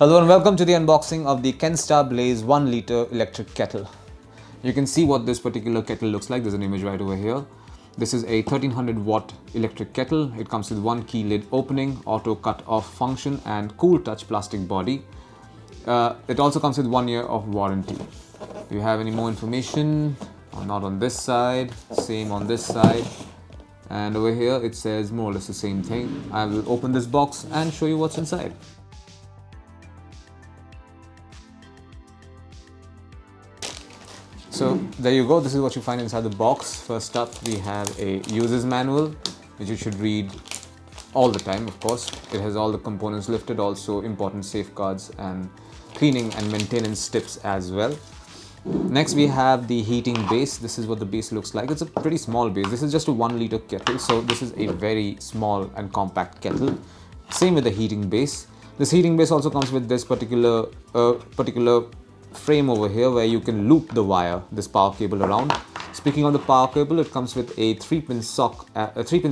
Hello and welcome to the unboxing of the Kenstar Blaze 1 liter electric kettle. You can see what this particular kettle looks like. There's an image right over here. This is a 1300 watt electric kettle. It comes with one key lid opening, auto cut off function and cool touch plastic body. It also comes with 1 year of warranty. Do you have any more information? Not on this side, same on this side. And over here it says more or less the same thing. I will open this box and show you what's inside. So there you go, this is what you find inside the box. First up we have a user's manual, which you should read all the time, of course. It has all the components listed, also important safeguards and cleaning and maintenance tips as well. Next we have the heating base. This is what the base looks like. It's a pretty small base. This is just a 1 liter kettle, so this is a very small and compact kettle. Same with the heating base. This heating base also comes with this particular frame over here where you can loop the wire, this power cable around. Speaking of the power cable, it comes with a 3-pin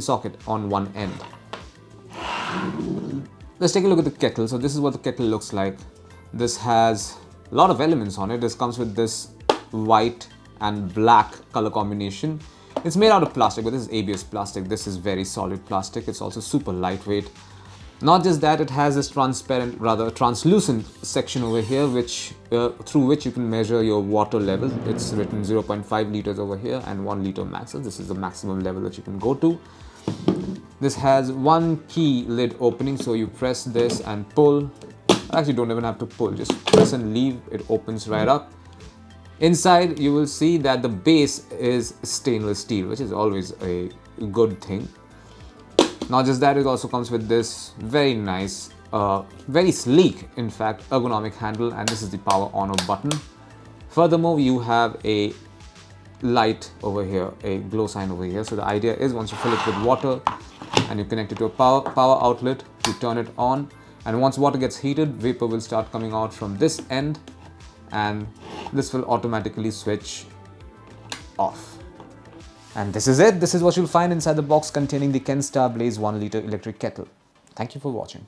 socket on one end. Let's take a look at the kettle. So this is what the kettle looks like. This has a lot of elements on it. This comes with this white and black color combination. It's made out of plastic, but this is ABS plastic. This is very solid plastic. It's also super lightweight. Not just that, it has this translucent section over here, through which you can measure your water level. It's written 0.5 liters over here and 1 liter max. So this is the maximum level that you can go to. This has one key lid opening, so you press this and pull. Actually, don't even have to pull, just press and leave. It opens right up. Inside, you will see that the base is stainless steel, which is always a good thing. Not just that, it also comes with this very nice, very sleek, in fact, ergonomic handle, and this is the power on off button. Furthermore, you have a light over here, a glow sign over here. So the idea is once you fill it with water and you connect it to a power outlet, you turn it on, and once water gets heated, vapor will start coming out from this end, and this will automatically switch off. And this is it. This is what you'll find inside the box containing the Kenstar Blaze 1 liter electric kettle. Thank you for watching.